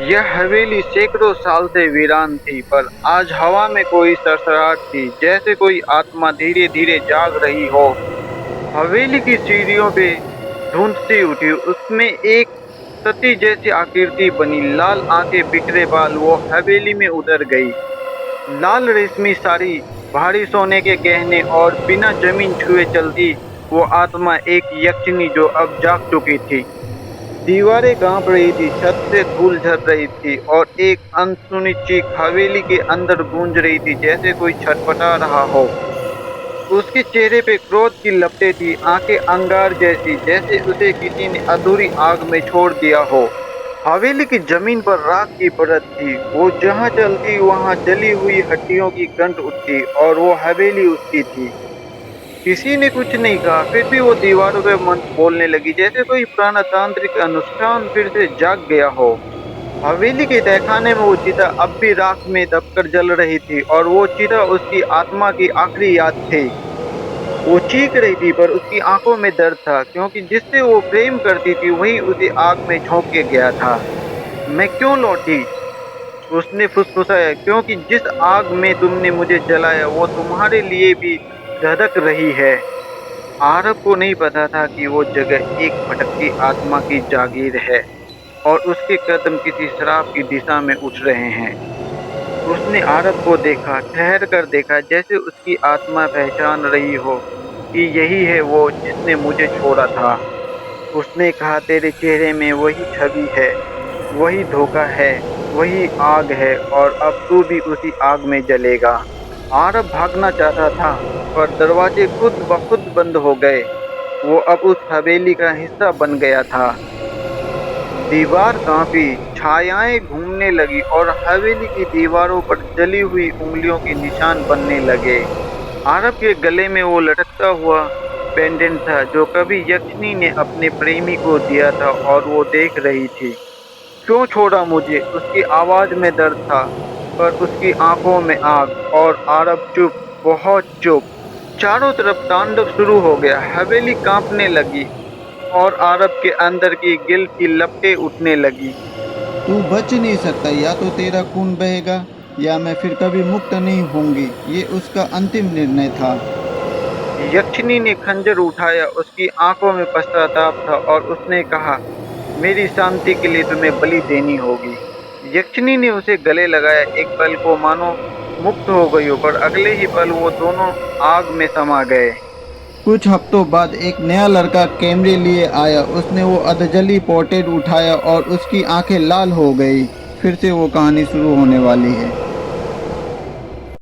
यह हवेली सैकड़ों साल से वीरान थी, पर आज हवा में कोई सरसराहट थी, जैसे कोई आत्मा धीरे-धीरे जाग रही हो। हवेली की सीढ़ियों पे धुंध सी उठी, उसमें एक सती जैसी आकृति बनी, लाल आंखें, बिखरे बाल। वो हवेली में उतर गई। लाल रेशमी साड़ी, भारी सोने के गहने और बिना जमीन छुए चलती वो आत्मा एक यक्षिणी जो अब जाग चुकी थी। दीवारें कांप रही थी, छत से धूल झर रही थी और एक अनसुनी चीख हवेली के अंदर गूंज रही थी, जैसे कोई छटपटा रहा हो। उसके चेहरे पे क्रोध की लपटें थी, आंखें अंगार जैसी, जैसे उसे किसी ने अधूरी आग में छोड़ दिया हो। हवेली की जमीन पर राख की परत थी, वो जहां चलती वहां जली हुई हड्डियों की गंध उठती और वो हवेली उसकी थी। किसी ने कुछ नहीं कहा, फिर भी वो दीवारों पे मंत्र बोलने लगी, जैसे कोई पुराना तांत्रिक अनुष्ठान फिर से जाग गया हो। हवेली के तहखाने में वो चिता अब भी राख में दबकर जल रही थी और वो चिता उसकी आत्मा की आखिरी याद थी। वो चीख रही थी, पर उसकी आंखों में दर्द था, क्योंकि जिससे वो प्रेम करती थी वही उसे आग में झोंक के गया था। मैं क्यों लौटी? उसने फुसफुसाया, क्योंकि जिस आग में तुमने मुझे जलाया वो तुम्हारे लिए भी धधक रही है। आरव को नहीं पता था कि वो जगह एक भटकती आत्मा की जागीर है और उसके कदम किसी शराब की दिशा में उठ रहे हैं। उसने आरव को देखा, ठहर कर देखा, जैसे उसकी आत्मा पहचान रही हो कि यही है वो जिसने मुझे छोड़ा था। उसने कहा, तेरे चेहरे में वही छवि है, वही धोखा है, वही आग है और अब तू भी उसी आग में जलेगा। आरव भागना चाहता था, पर दरवाजे खुद ब खुद बंद हो गए। वो अब उस हवेली का हिस्सा बन गया था। दीवार कांपी, छायाएं घूमने लगी और हवेली की दीवारों पर जली हुई उंगलियों के निशान बनने लगे। आरव के गले में वो लटकता हुआ पेंडेंट था जो कभी यक्षिणी ने अपने प्रेमी को दिया था और वो देख रही थी। क्यों छोड़ा मुझे? उसकी आवाज में दर्द था, पर उसकी आंखों में आग। और आरव चुप, बहुत चुप। चारों तरफ तांडव शुरू हो गया। हवेली कांपने लगी और आरव के अंदर की गिल्ट की लपटें उठने लगी। तू बच नहीं सकता, या तो तेरा खून बहेगा या मैं फिर कभी मुक्त नहीं होंगी। ये उसका अंतिम निर्णय था। यक्षिणी ने खंजर उठाया, उसकी आंखों में पश्चाताप था और उसने कहा, मेरी शांति के लिए तुम्हें बलि देनी होगी। यक्षिणी ने उसे गले लगाया, एक पल को मानो मुक्त हो गई हो, पर अगले ही पल वो दोनों आग में समा गए। कुछ हफ्तों बाद एक नया लड़का कैमरे लिए आया। उसने वो अधजली पोर्ट्रेट उठाया और उसकी आंखें लाल हो गई। फिर से वो कहानी शुरू होने वाली है।